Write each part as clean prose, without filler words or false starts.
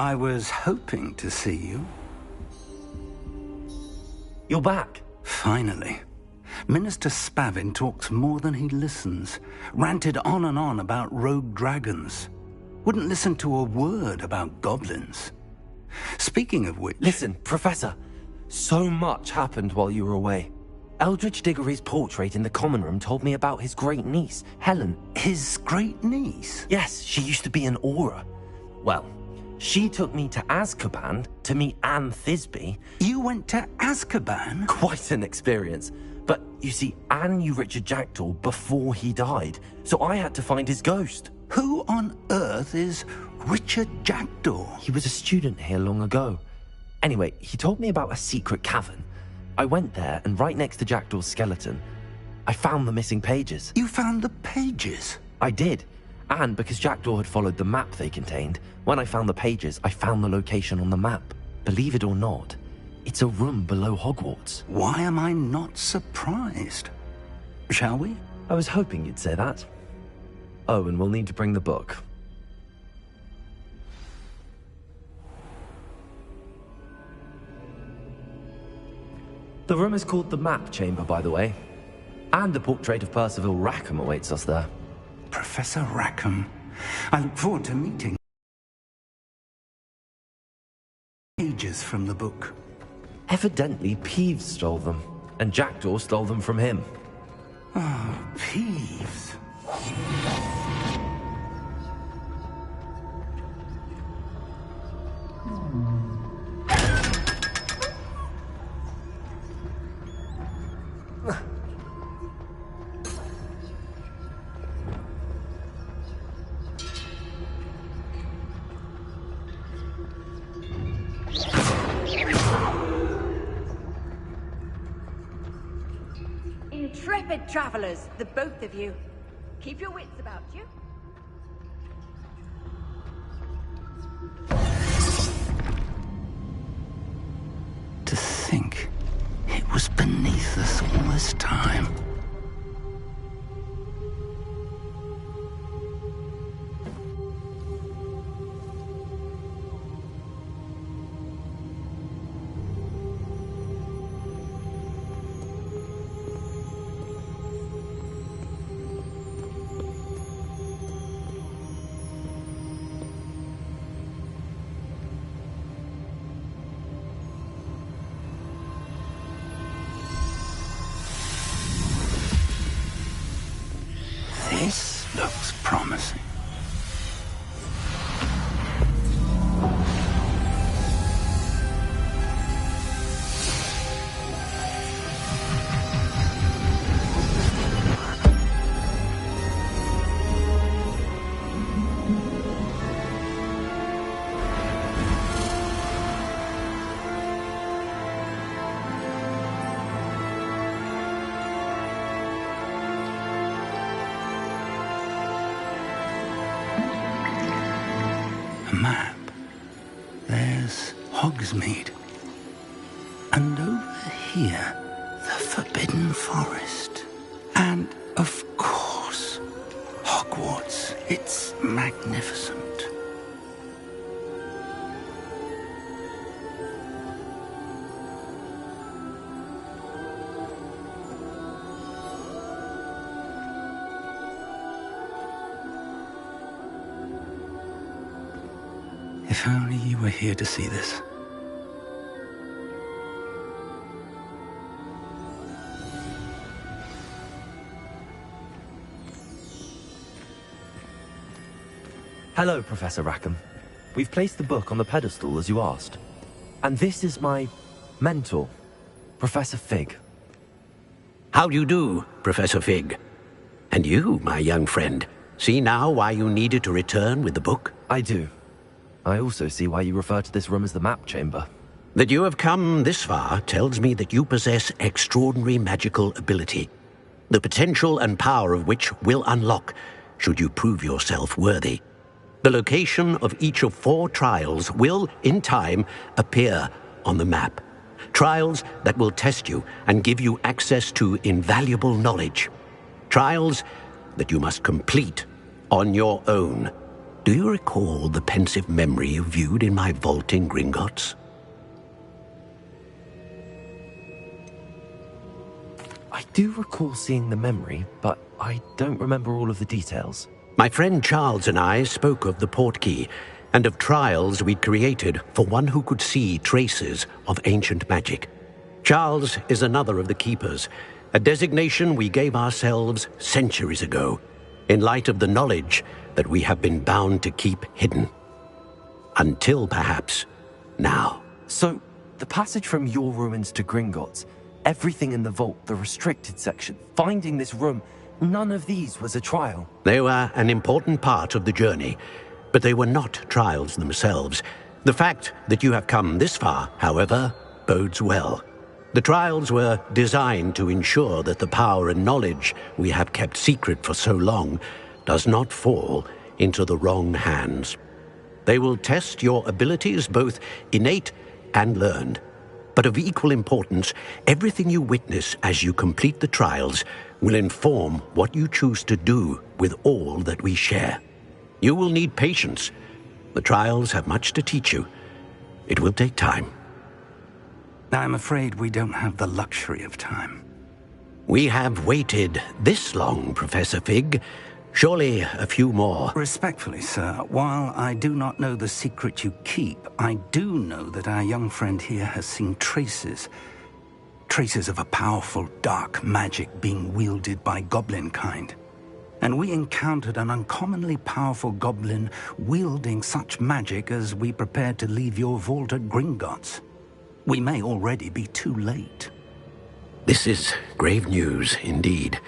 I was hoping to see you. You're back. Finally. Minister Spavin talks more than he listens. Ranted on and on about rogue dragons. Wouldn't listen to a word about goblins. Speaking of which... Listen, Professor. So much happened while you were away. Eldridge Diggory's portrait in the common room told me about his great niece, Helen. His great niece? Yes, she used to be an Auror. Well, she took me to Azkaban to meet Anne Thisbe. You went to Azkaban? Quite an experience. But, you see, Anne knew Richard Jackdaw before he died, so I had to find his ghost. Who on earth is Richard Jackdaw? He was a student here long ago. Anyway, he told me about a secret cavern. I went there, and right next to Jackdaw's skeleton, I found the missing pages. You found the pages? I did. And because Jackdaw had followed the map they contained, when I found the pages, I found the location on the map. Believe it or not, it's a room below Hogwarts. Why am I not surprised? Shall we? I was hoping you'd say that. Oh, and we'll need to bring the book. The room is called the Map Chamber, by the way. And a portrait of Percival Rackham awaits us there. Professor Rackham. I look forward to meeting. Pages from the book. Evidently, Peeves stole them, and Jackdaw stole them from him. Oh, Peeves. Intrepid travelers, the both of you. Keep your wits about you. To think it was beneath us all this time. This looks promising. Map. There's Hogsmeade. And over here, the Forbidden Forest. And, of course, Hogwarts. It's magnificent. If only you were here to see this. Hello, Professor Rackham. We've placed the book on the pedestal as you asked. And this is my mentor, Professor Fig. How do you do, Professor Fig? And you, my young friend, see now why you needed to return with the book? I do. I also see why you refer to this room as the Map Chamber. That you have come this far tells me that you possess extraordinary magical ability, the potential and power of which will unlock should you prove yourself worthy. The location of each of 4 trials will, in time, appear on the map. Trials that will test you and give you access to invaluable knowledge. Trials that you must complete on your own. Do you recall the pensive memory you viewed in my vault in Gringotts? I do recall seeing the memory, but I don't remember all of the details. My friend Charles and I spoke of the portkey and of trials we'd created for one who could see traces of ancient magic. Charles is another of the keepers, a designation we gave ourselves centuries ago, in light of the knowledge that we have been bound to keep hidden. Until perhaps now. So, the passage from your ruins to Gringotts, everything in the vault, the restricted section, finding this room, none of these was a trial. They were an important part of the journey, but they were not trials themselves. The fact that you have come this far, however, bodes well. The trials were designed to ensure that the power and knowledge we have kept secret for so long does not fall into the wrong hands. They will test your abilities, both innate and learned. But of equal importance, everything you witness as you complete the trials will inform what you choose to do with all that we share. You will need patience. The trials have much to teach you. It will take time. I'm afraid we don't have the luxury of time. We have waited this long, Professor Fig. Surely a few more. Respectfully, sir, while I do not know the secret you keep, I do know that our young friend here has seen traces of a powerful dark magic being wielded by goblin kind. And we encountered an uncommonly powerful goblin wielding such magic as we prepared to leave your vault at Gringotts. We may already be too late. This is grave news indeed.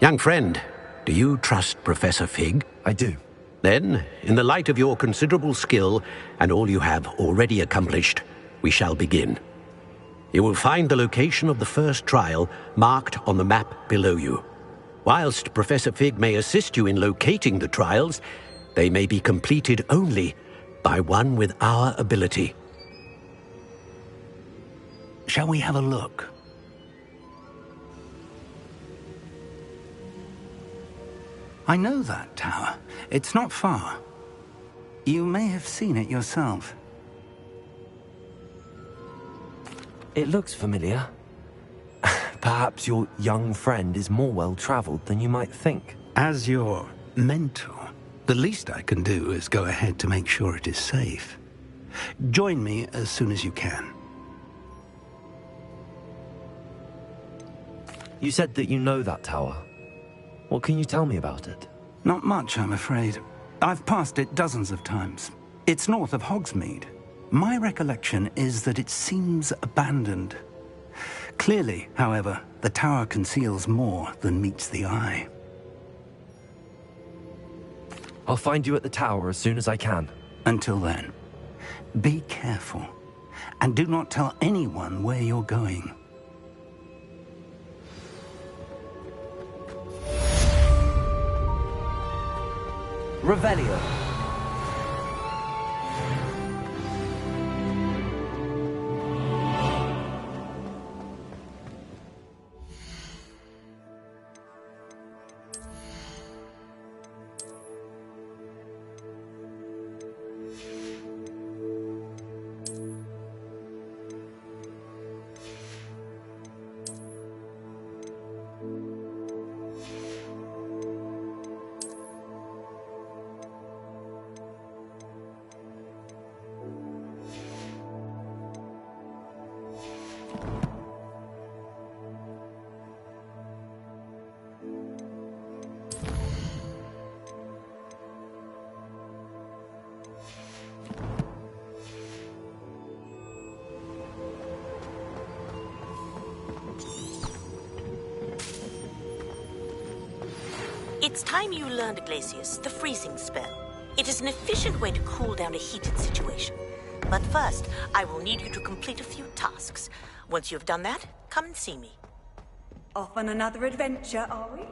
Young friend, do you trust Professor Fig? I do. Then, in the light of your considerable skill and all you have already accomplished, we shall begin. You will find the location of the first trial marked on the map below you. Whilst Professor Fig may assist you in locating the trials, they may be completed only by one with our ability. Shall we have a look? I know that tower. It's not far. You may have seen it yourself. It looks familiar. Perhaps your young friend is more well-traveled than you might think. As your mentor, the least I can do is go ahead to make sure it is safe. Join me as soon as you can. You said that you know that tower. What can you tell me about it? Not much, I'm afraid. I've passed it dozens of times. It's north of Hogsmeade. My recollection is that it seems abandoned. Clearly, however, the tower conceals more than meets the eye. I'll find you at the tower as soon as I can. Until then, be careful, and do not tell anyone where you're going. Revelio. It's time you learned, Glacius, the freezing spell. It is an efficient way to cool down a heated situation. But first, I will need you to complete a few tasks. Once you've done that, come and see me. Off on another adventure, are we?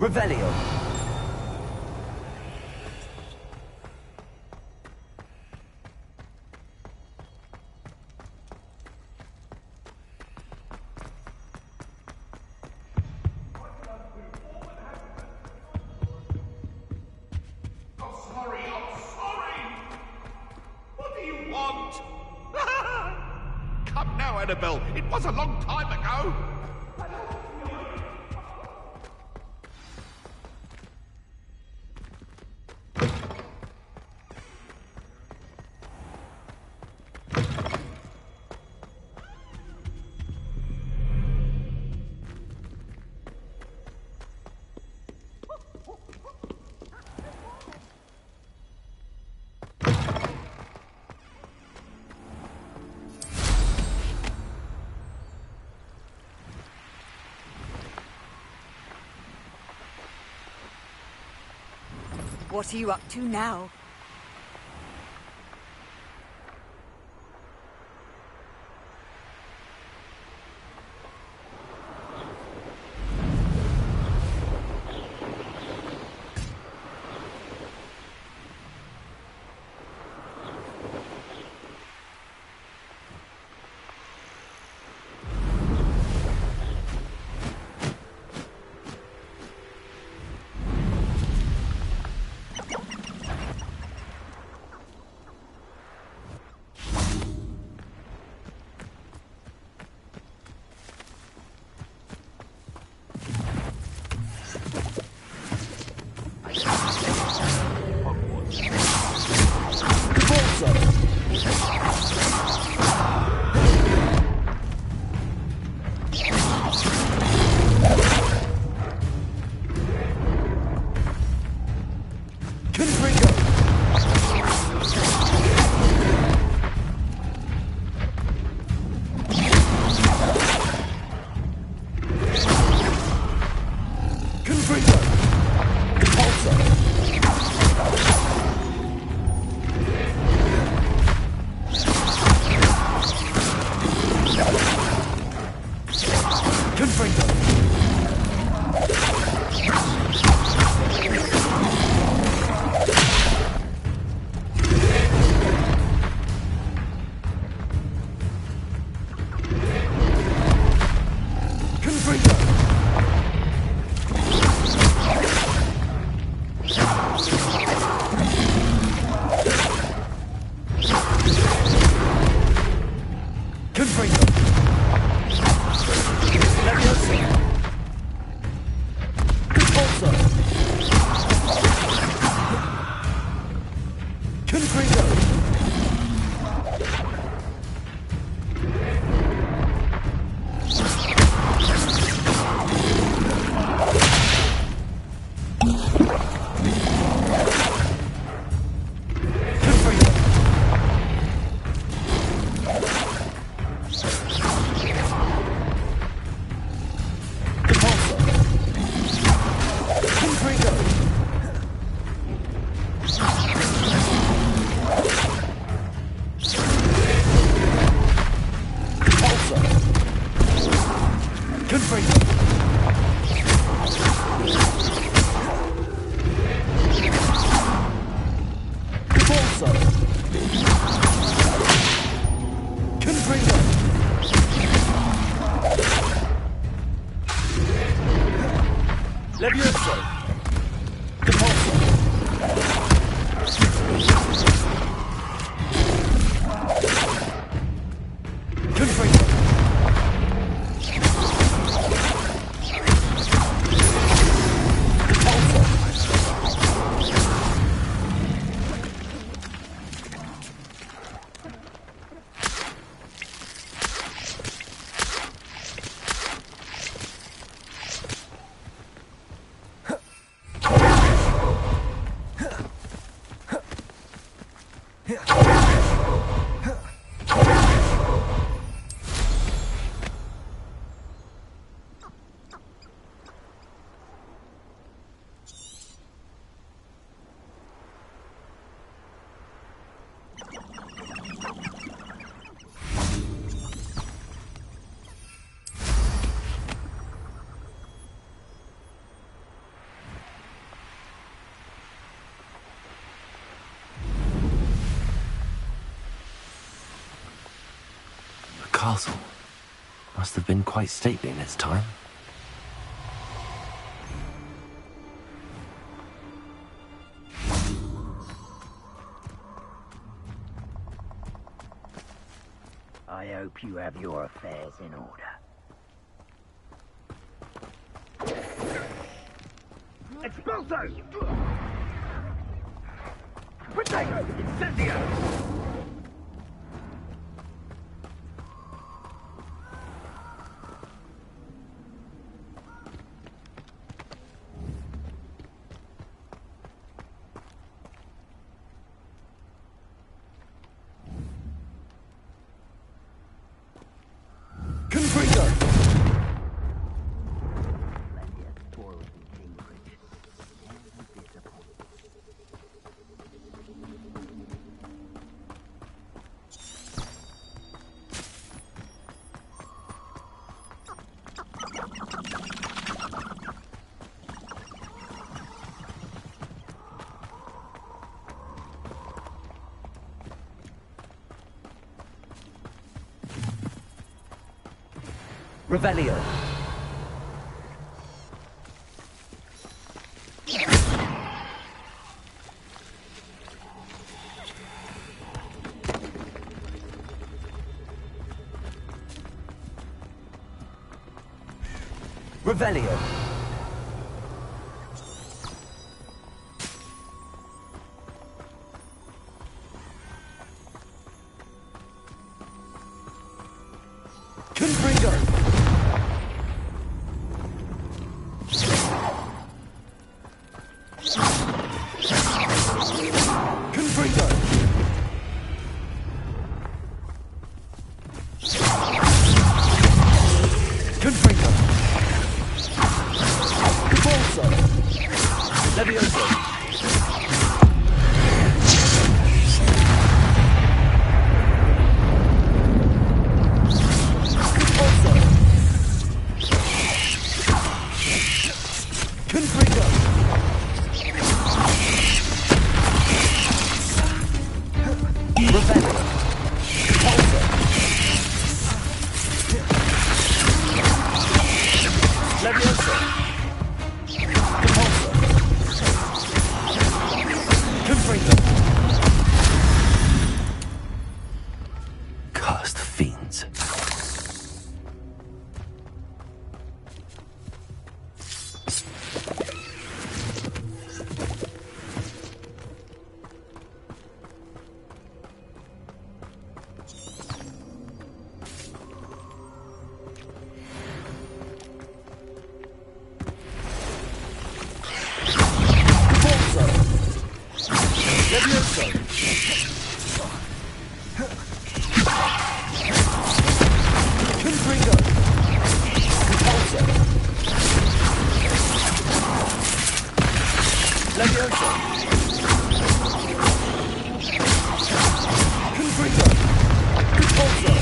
Revelio. Annabelle. It was a long time ago. What are you up to now? castle. Must have been quite stately in its time. I hope you have your affairs in order. Expulso! Potato! Incendio! Revelio. Revelio. Confringo. Confringo. Confringo. Bolso. Levioso. Bolso. Confringo. Revelio. Bolso. Levioso. Compulso. Confringo. Cursed fiends. Compulso. Levioso. Confringo. Compulso. Levioso. Confringo. Compulso.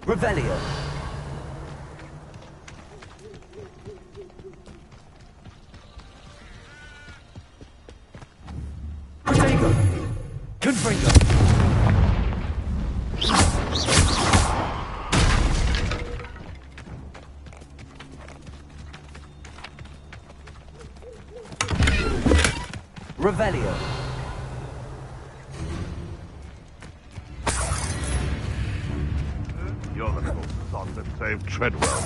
Revelio. Protego. Confringo. Revelio. You're the little sod that saved Treadwell.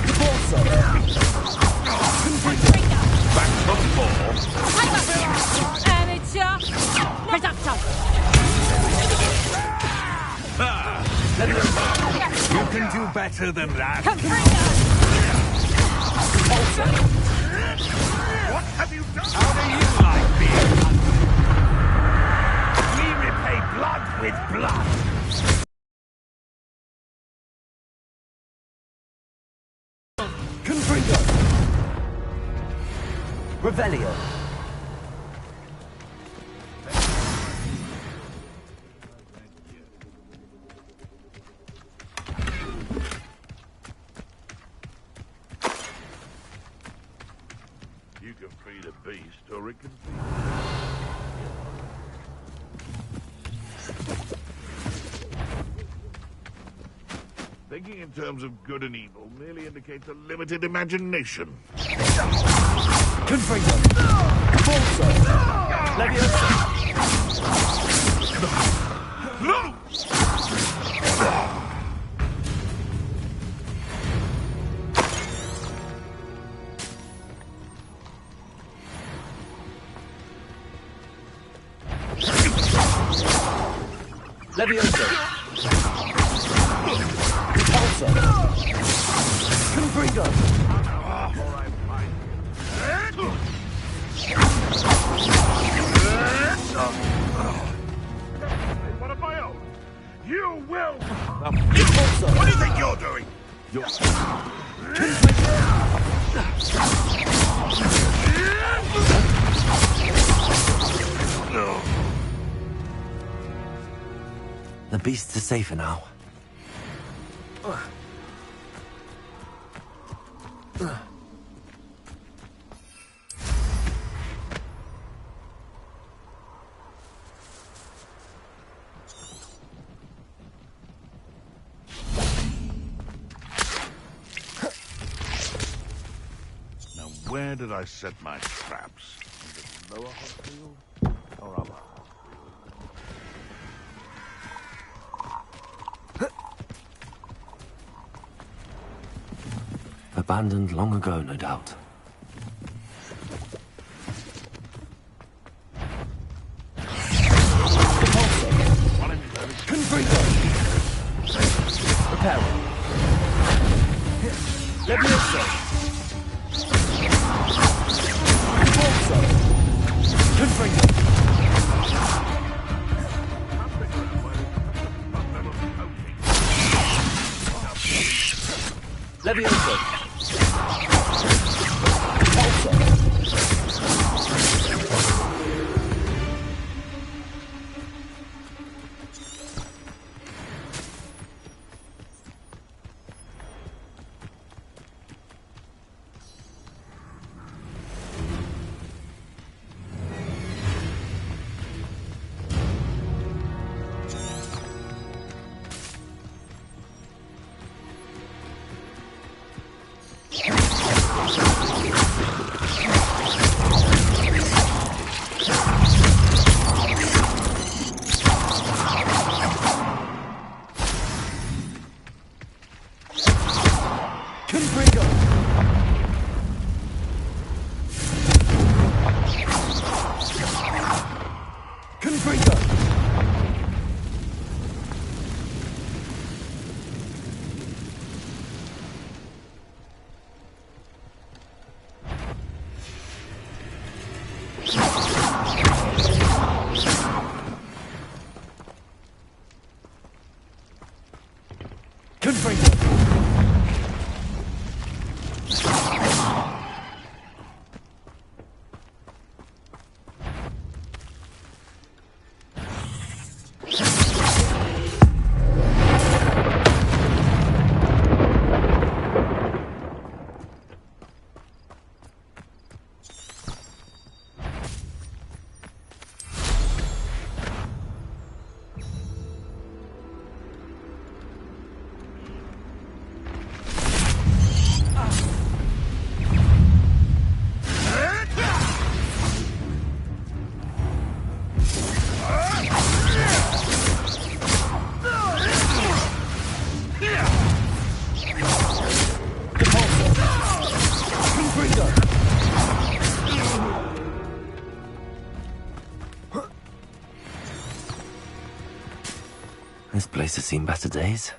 Compulso. Confringo. Back to the ball. You can do better than that. What have you done? How do you like being hunted? We repay blood with blood. Confringo! Revelio! You can feed a beast, or it can feed. Thinking in terms of good and evil merely indicates a limited imagination. Confringo! Forza! Leviosa! No! Leviosa! Repulsor! Confringo! One of my own. You will. Repulsor! What do you think you're doing? The beasts are safer now. Now, where did I set my traps? Is it lower Hotfield or upper? Abandoned long ago, no doubt. Confringo! Reparo! Leviosa! Forza! Confringo! Leviosa! Repulsor! Confringo! Confringo! Confringo! This place has seen better days.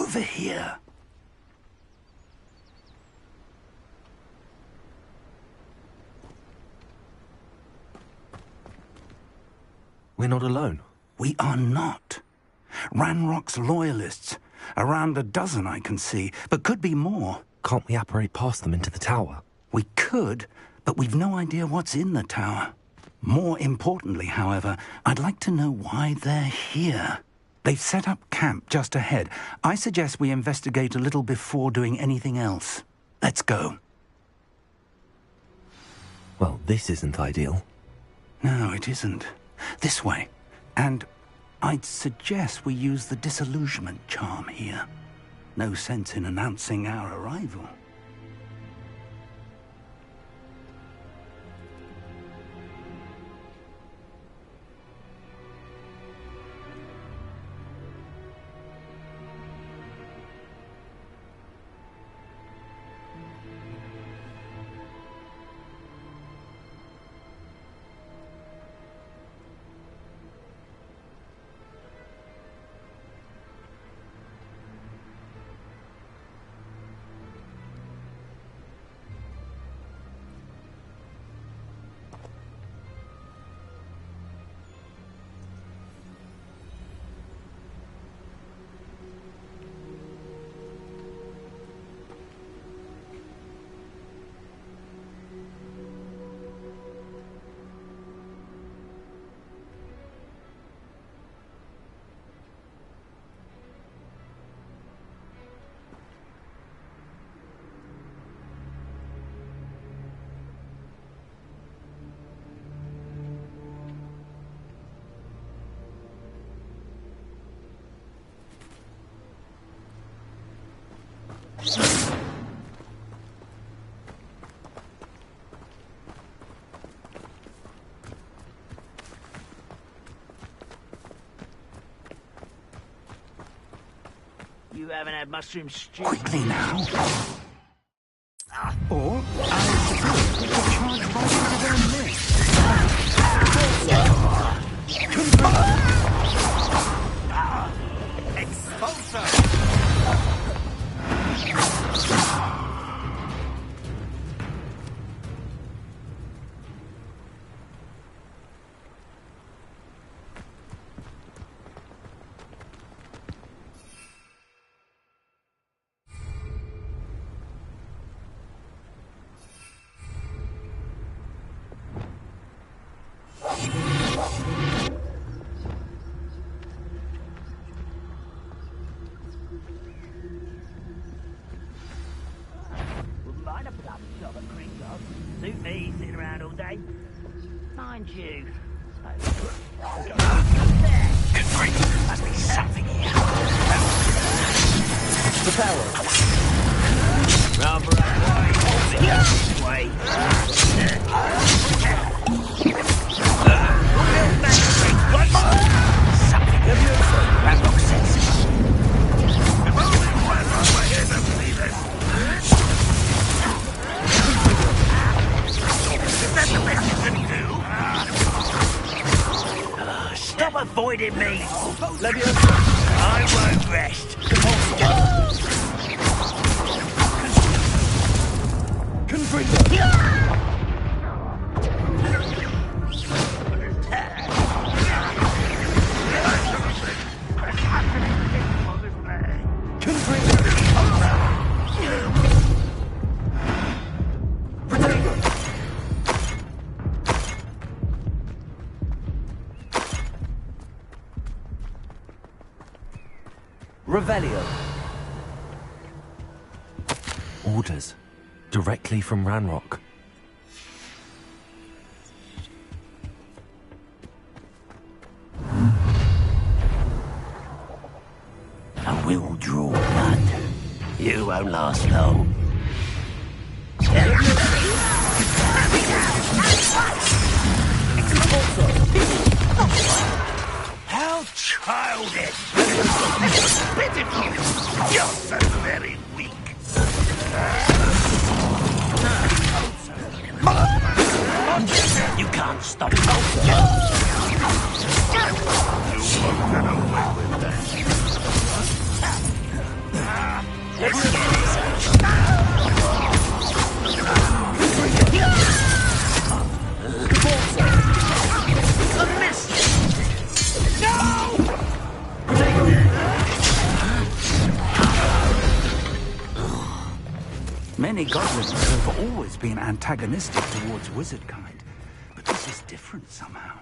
over here. We're not alone. We are not. Ranrock's loyalists. Around a dozen I can see, but could be more. Can't we apparate past them into the tower? We could, but we've no idea what's in the tower. More importantly, however, I'd like to know why they're here. They've set up camp just ahead. I suggest we investigate a little before doing anything else. Let's go. Well, this isn't ideal. No, it isn't. This way. And I'd suggest we use the disillusionment charm here. No sense in announcing our arrival. You haven't had mushroom stew. Quickly now. Or, I suppose we could charge right into their midst. Wouldn't mind a plum job at Gringotts. Suit me sitting around all day. Mind you. Good grief, must be something here. The power. Round for a way. Something Ranrock senses. If only Ranrock were here to see this. Is that the best you can do? Stop avoiding me. Leviosa. I won't rest. Confringo. Revelio. Orders. Directly from Ranrock. I will draw blood. You won't last long. How childish! Pitiful! You're so very weak. You can't stop. You won't get away with that. Many goblins have always been antagonistic towards wizard kind, but this is different somehow.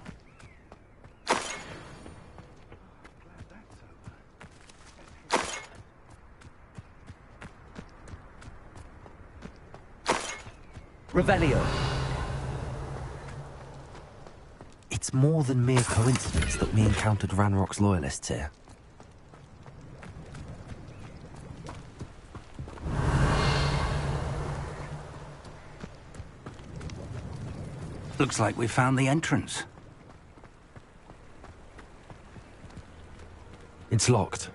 Revelio. It's more than mere coincidence that we encountered Ranrock's loyalists here. Looks like we found the entrance. It's locked.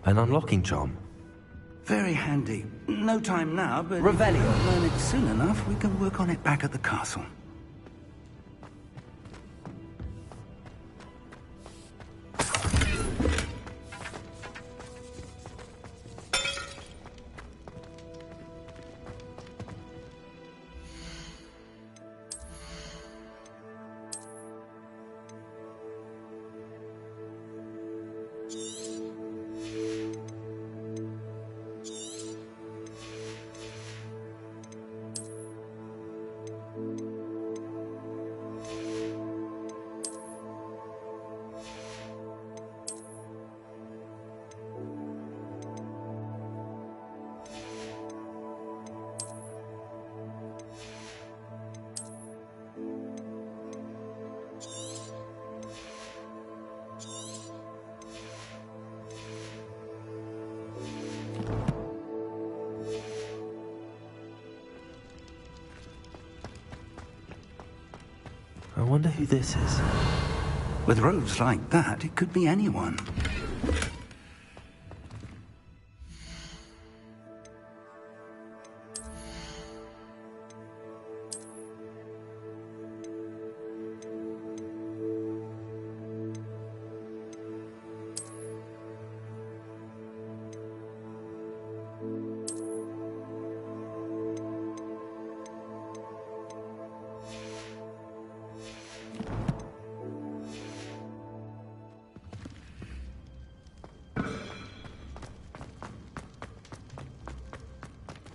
An unlocking charm. Very handy. No time now, but Revelio. if we learn it soon enough, we can work on it back at the castle. I wonder who this is. With robes like that, it could be anyone.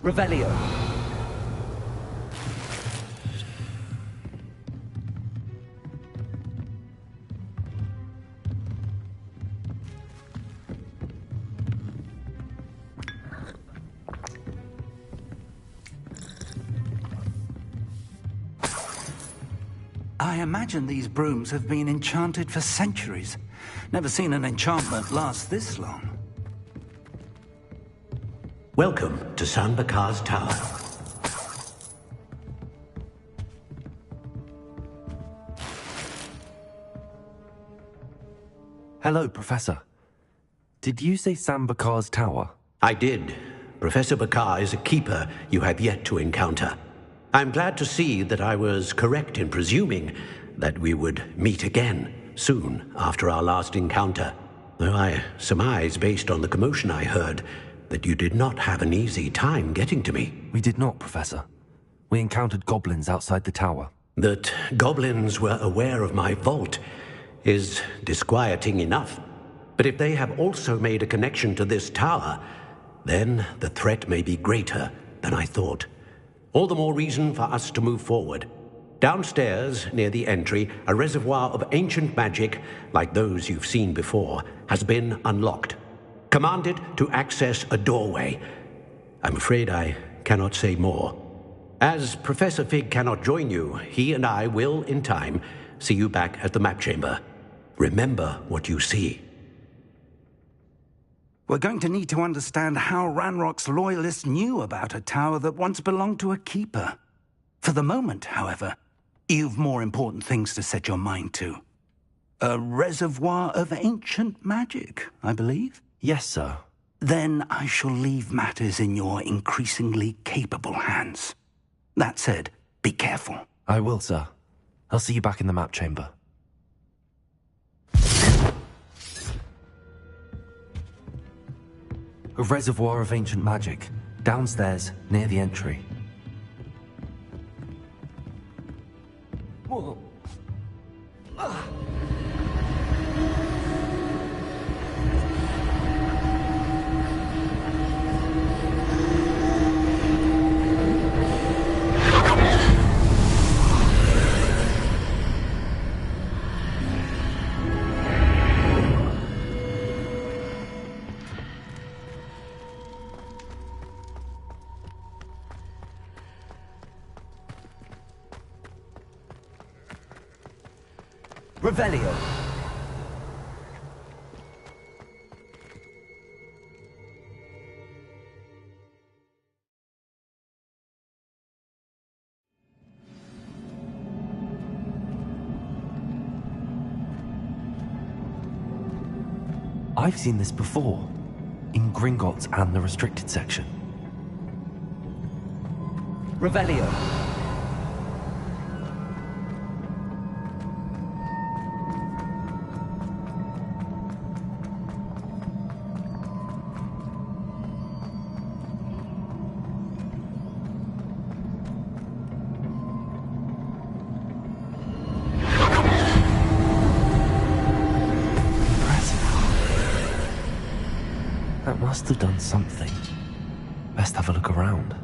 Revelio. I imagine these brooms have been enchanted for centuries. Never seen an enchantment last this long. Welcome to San Bakar's Tower. Hello, Professor. Did you say Sam Bakar's tower? I did. Professor Bakar is a keeper you have yet to encounter. I'm glad to see that I was correct in presuming that we would meet again soon after our last encounter, though I surmise, based on the commotion I heard, that you did not have an easy time getting to me. We did not, Professor. We encountered goblins outside the tower. That goblins were aware of my vault is disquieting enough. But if they have also made a connection to this tower, then the threat may be greater than I thought. All the more reason for us to move forward. Downstairs, near the entry, a reservoir of ancient magic, like those you've seen before, has been unlocked. Commanded to access a doorway. I'm afraid I cannot say more. As Professor Fig cannot join you, he and I will, in time, see you back at the map chamber. Remember what you see. We're going to need to understand how Ranrock's loyalists knew about a tower that once belonged to a keeper. For the moment, however, you've more important things to set your mind to. A reservoir of ancient magic, I believe? Yes, sir. Then I shall leave matters in your increasingly capable hands. That said, be careful. I will, sir. I'll see you back in the map chamber. A reservoir of ancient magic. Downstairs, near the entry. Whoa. Revelio. I've seen this before, in Gringotts and the restricted section. Revelio. That must have done something. Best have a look around.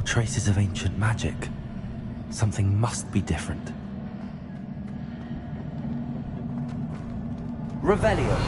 Traces of ancient magic. Something must be different. Revelio.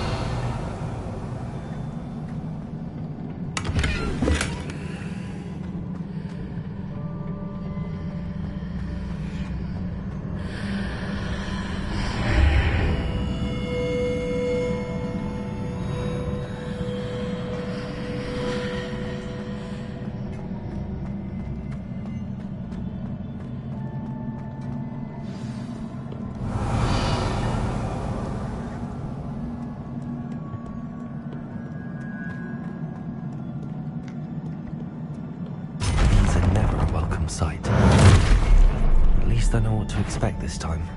Sight. At least I know what to expect this time.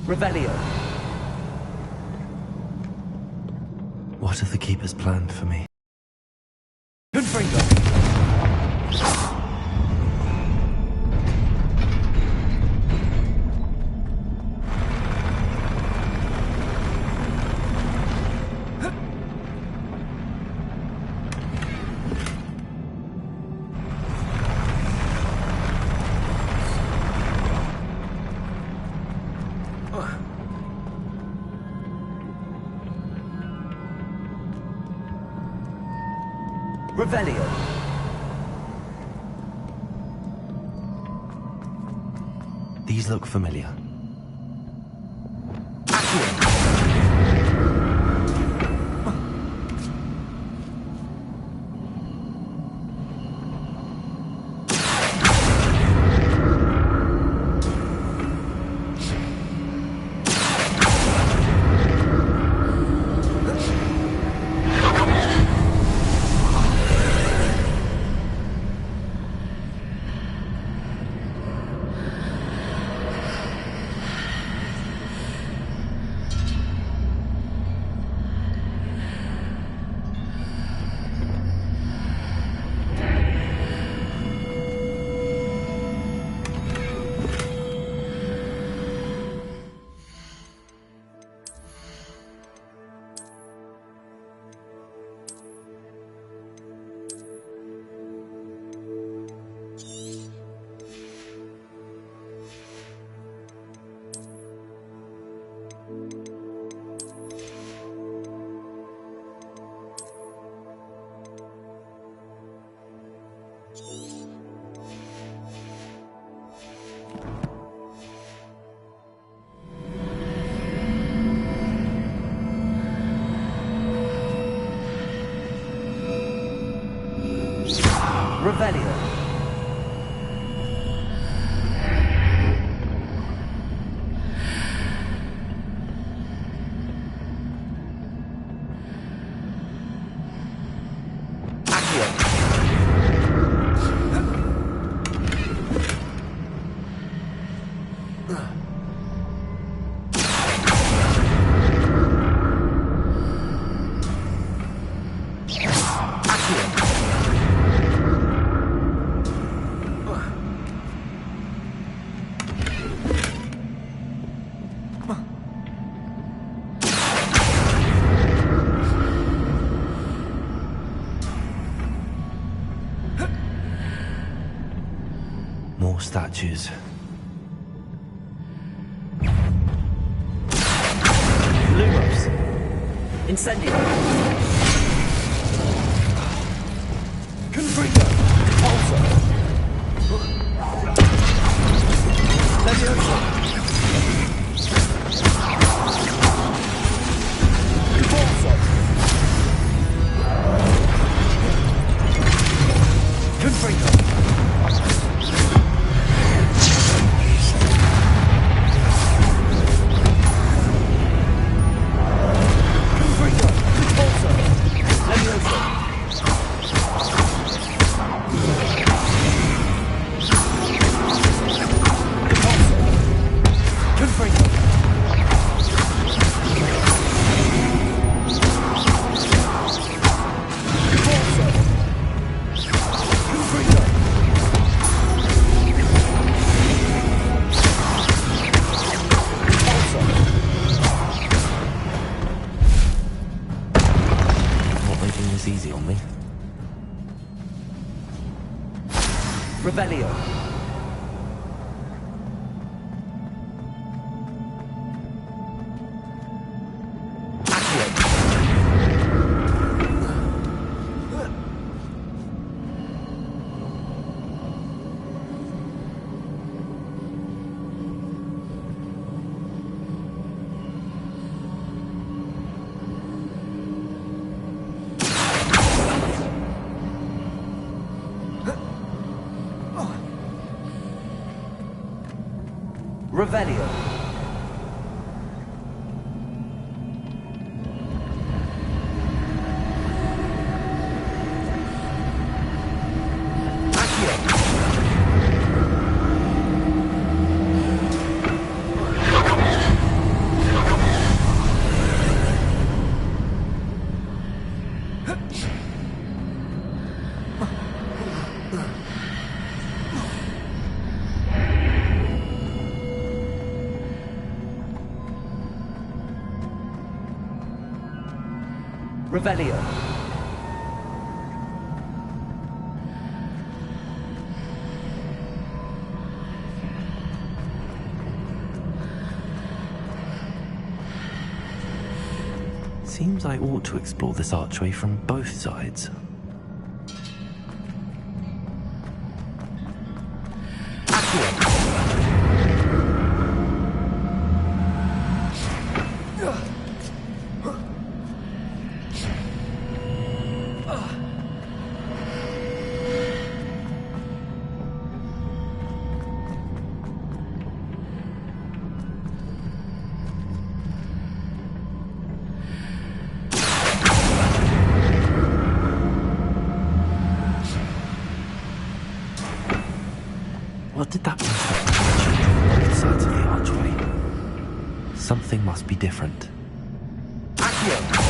Revelio. What have the Keepers planned for me? Confringo. Revelio. These look familiar. Revelio. More statues. Lumos. Incendio. Confringo. Pulsar. Leviosa. Pulsar. Confringo. Easy on me. Revelio. Revelio. Revelio. Seems I ought to explore this archway from both sides. What did that manifest on both sides of the archway? Something must be different. Accio!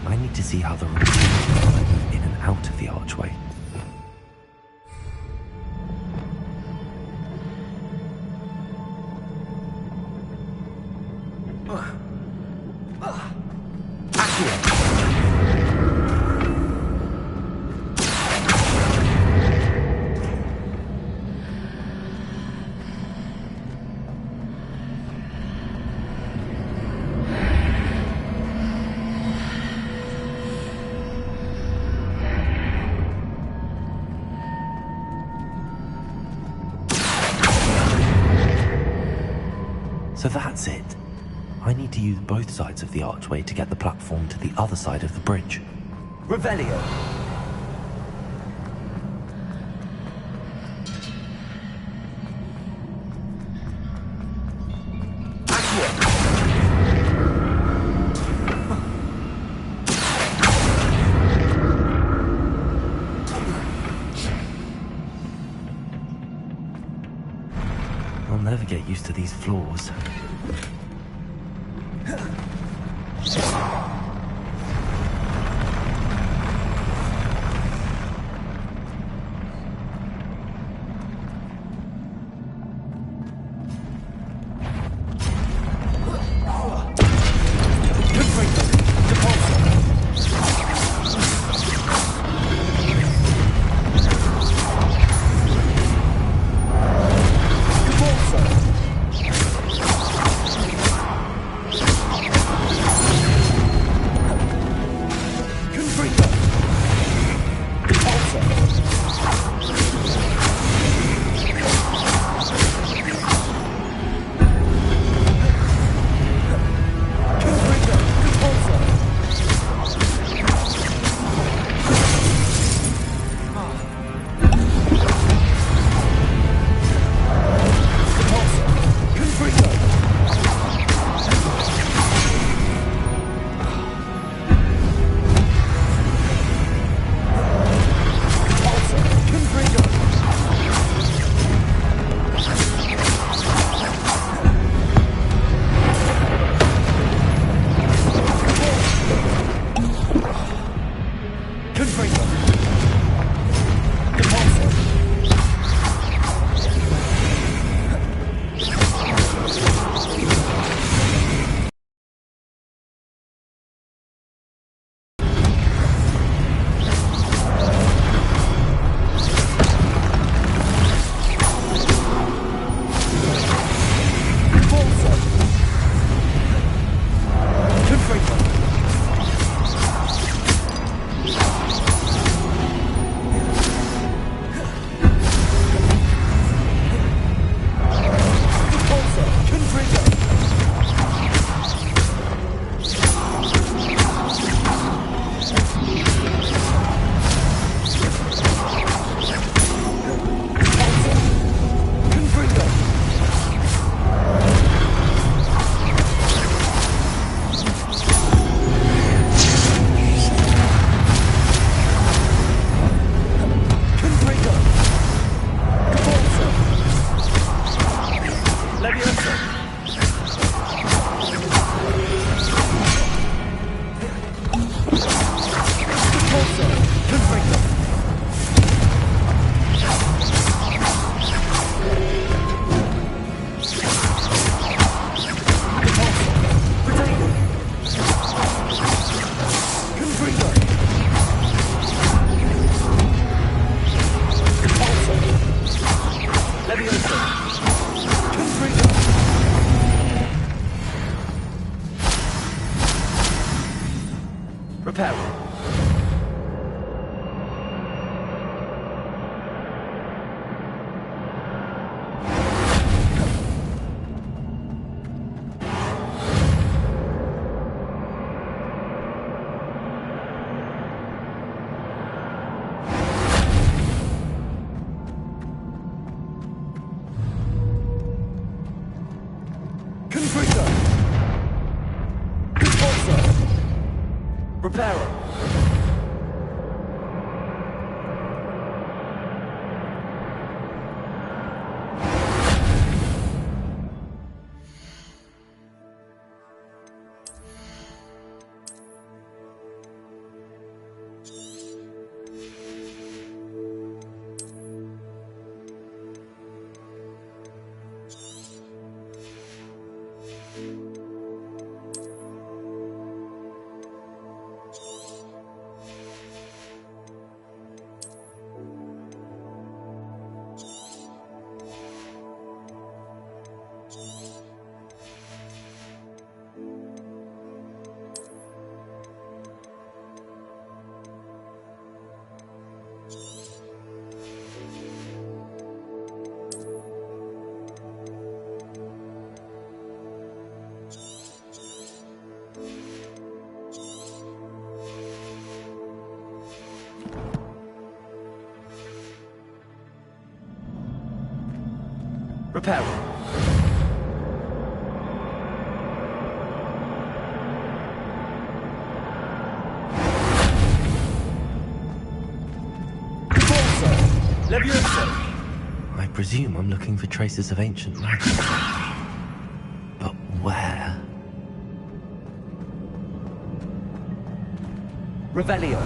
I need to see how the room changes when I move in and out of the archway. So that's it. I need to use both sides of the archway to get the platform to the other side of the bridge. Revelio. I'll never get used to these floors. Confringo! Conforzo! Reparo! Reparo. Conforzo! Levioso! I presume I'm looking for traces of ancient magic. But where? Revelio.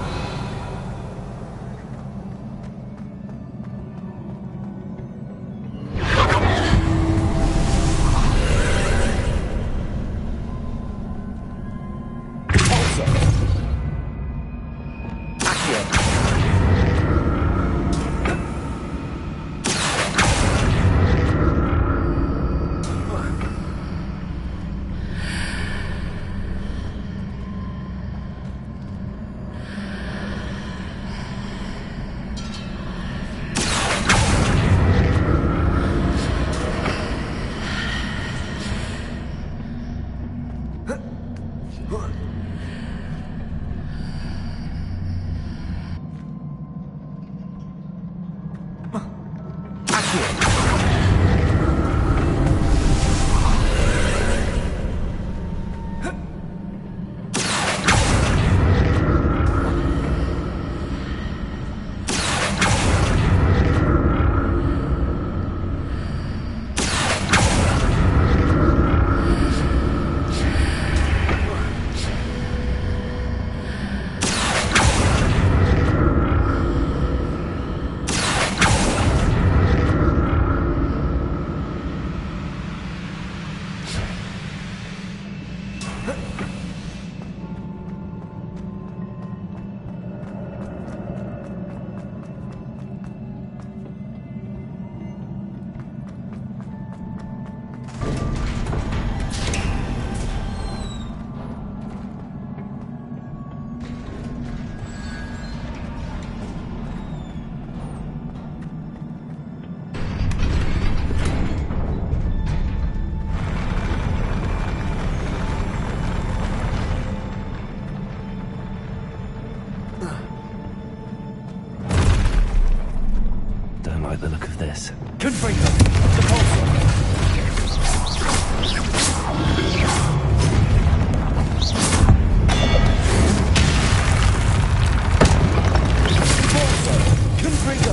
The look of this. Confringo! Conforzo! Confringo!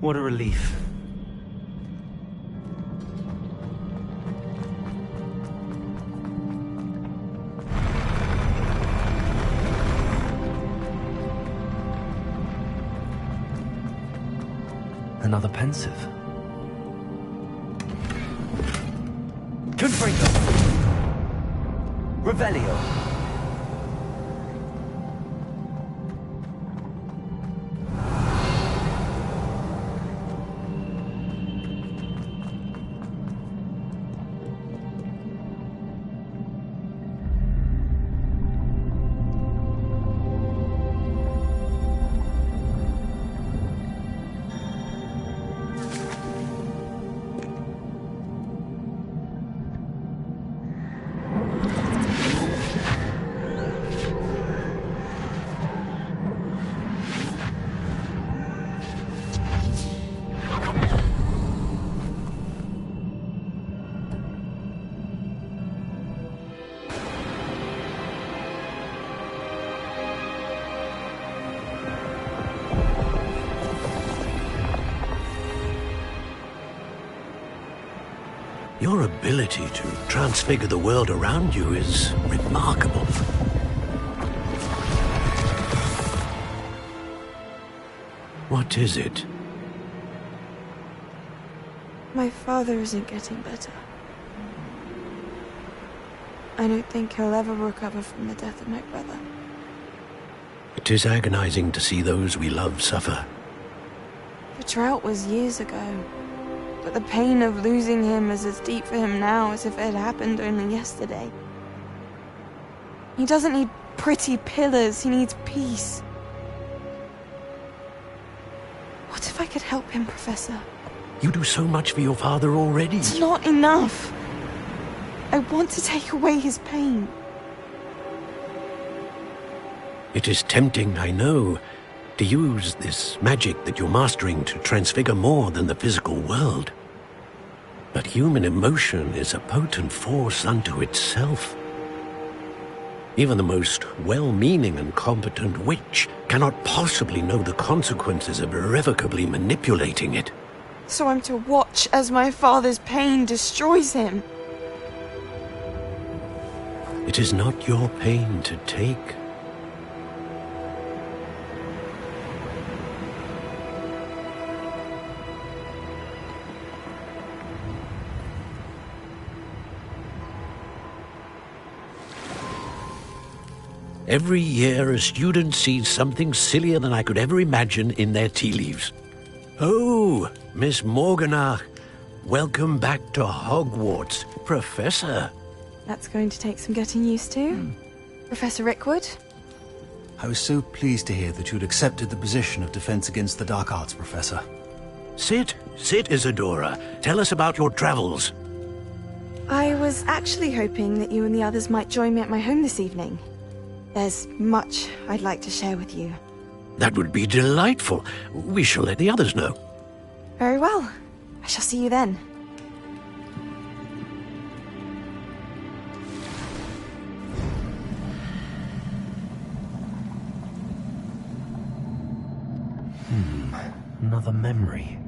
What a relief. Another pensive. Confringo. Revelio. Your ability to transfigure the world around you is remarkable. What is it? My father isn't getting better. I don't think he'll ever recover from the death of my brother. It is agonizing to see those we love suffer. The drought was years ago, but the pain of losing him is as deep for him now as if it had happened only yesterday. He doesn't need pretty pillars, he needs peace. What if I could help him, Professor? You do so much for your father already. It's not enough. I want to take away his pain. It is tempting, I know, to use this magic that you're mastering to transfigure more than the physical world. But human emotion is a potent force unto itself. Even the most well-meaning and competent witch cannot possibly know the consequences of irrevocably manipulating it. So I'm to watch as my father's pain destroys him. It is not your pain to take. Every year, a student sees something sillier than I could ever imagine in their tea leaves. Oh, Miss Morganach, welcome back to Hogwarts, Professor. That's going to take some getting used to. Professor Rickwood? I was so pleased to hear that you'd accepted the position of Defense Against the Dark Arts, Professor. Sit, Isadora. Tell us about your travels. I was actually hoping that you and the others might join me at my home this evening. There's much I'd like to share with you. That would be delightful. We shall let the others know. Very well. I shall see you then. Another memory.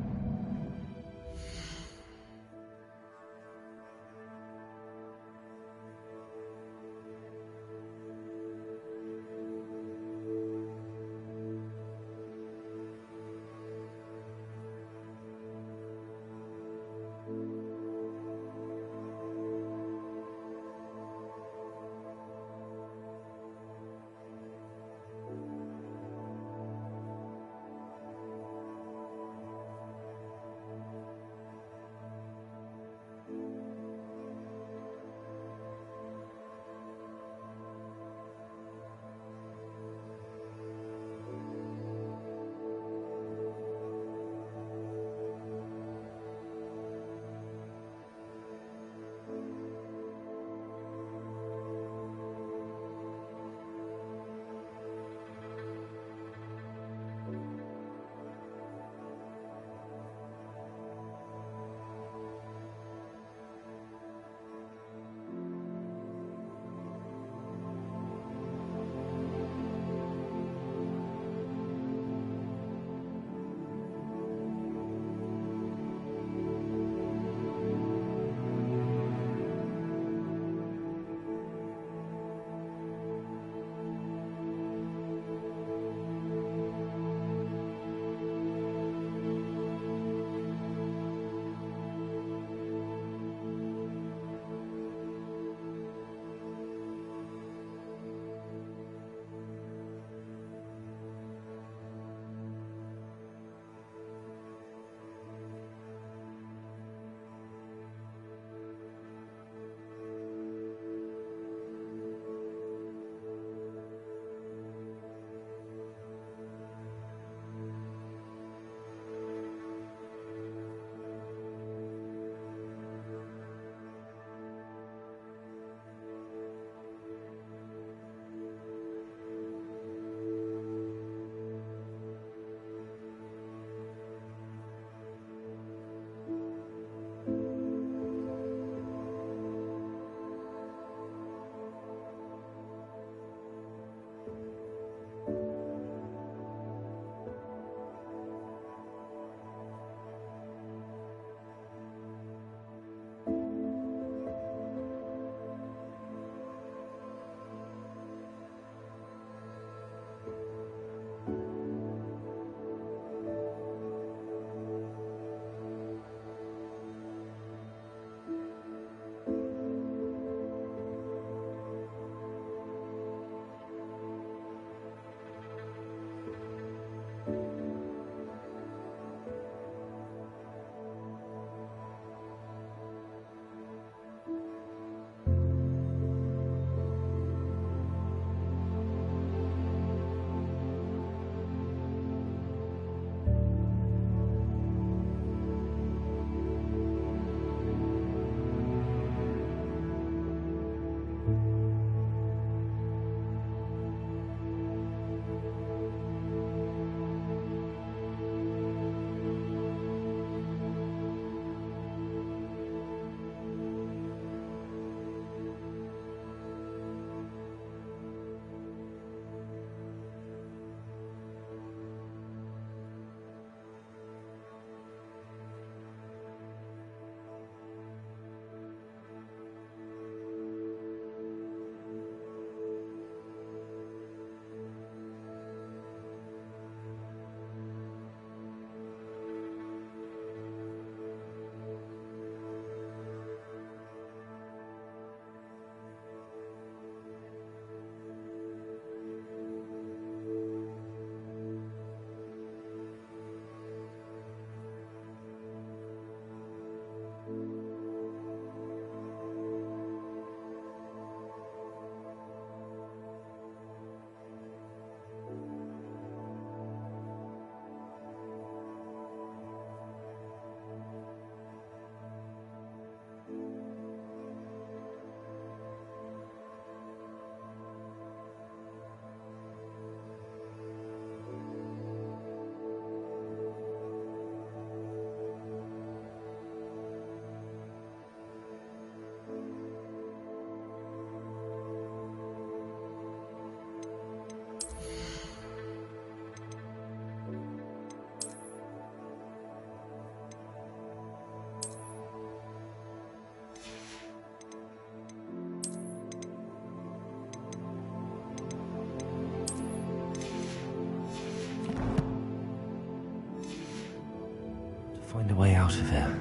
find a way out of here.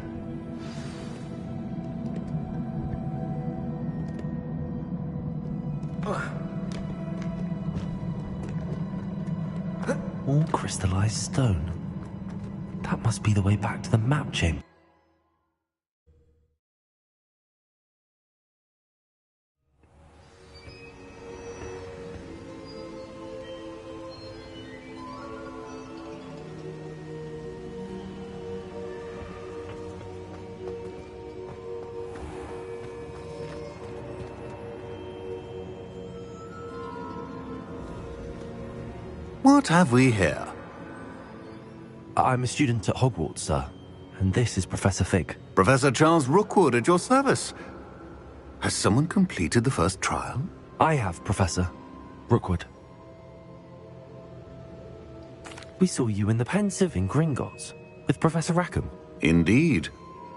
More crystallized stone. That must be the way back to the map chamber. What have we here? I'm a student at Hogwarts, sir, and this is Professor Fig. Professor Charles Rookwood at your service. Has someone completed the first trial? I have, Professor Rookwood. We saw you in the Pensive in Gringotts with Professor Rackham. Indeed.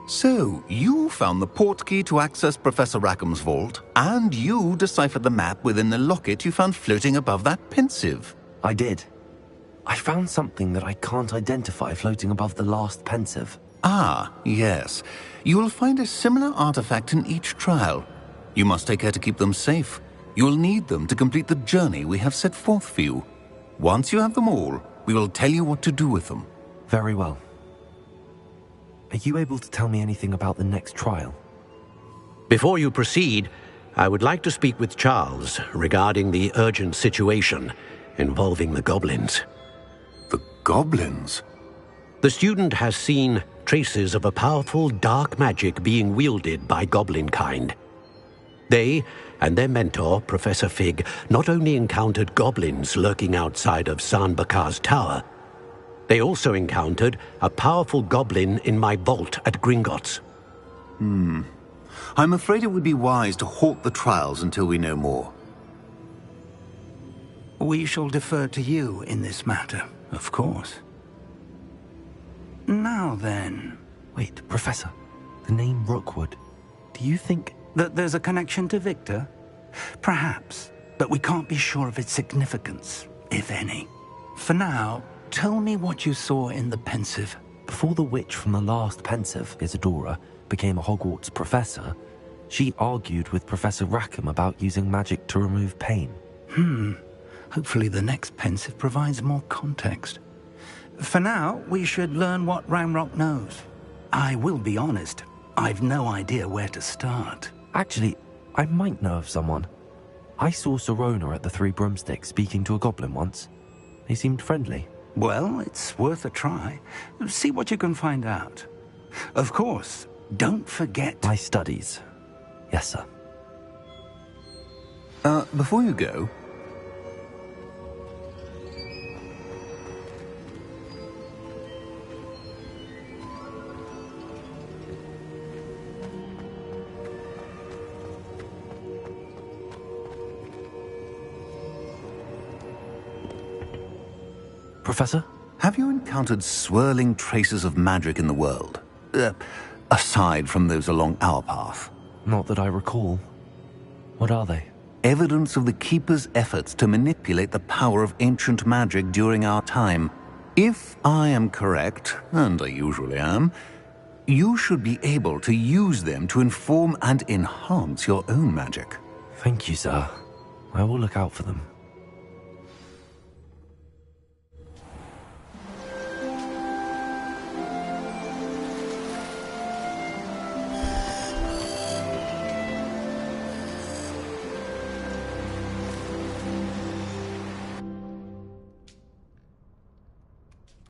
So, you found the portkey to access Professor Rackham's vault, and you deciphered the map within the locket you found floating above that Pensive. I did. I found something that I can't identify floating above the last Pensive. Ah, yes. You will find a similar artifact in each trial. You must take care to keep them safe. You will need them to complete the journey we have set forth for you. Once you have them all, we will tell you what to do with them. Very well. Are you able to tell me anything about the next trial? Before you proceed, I would like to speak with Charles regarding the urgent situation involving the goblins. The goblins? The student has seen traces of a powerful dark magic being wielded by goblin kind. They and their mentor, Professor Fig, not only encountered goblins lurking outside of San Bakar's tower, they also encountered a powerful goblin in my vault at Gringotts. I'm afraid it would be wise to halt the trials until we know more. We shall defer to you in this matter, of course. Now then... Wait, Professor, the name Rookwood, do you think... that there's a connection to Victor? Perhaps, but we can't be sure of its significance, if any. For now, tell me what you saw in the Pensive. Before the witch from the last Pensive, Isadora, became a Hogwarts professor, she argued with Professor Rackham about using magic to remove pain. Hopefully the next Pensive provides more context. For now, we should learn what Ranrock knows. I will be honest, I've no idea where to start. Actually, I might know of someone. I saw Serona at the Three Broomsticks speaking to a goblin once. They seemed friendly. Well, it's worth a try. See what you can find out. Of course, don't forget... My studies. Yes, sir. Before you go... Professor? Have you encountered swirling traces of magic in the world? Aside from those along our path? Not that I recall. What are they? Evidence of the Keeper's efforts to manipulate the power of ancient magic during our time. If I am correct, and I usually am, you should be able to use them to inform and enhance your own magic. Thank you, sir. I will look out for them.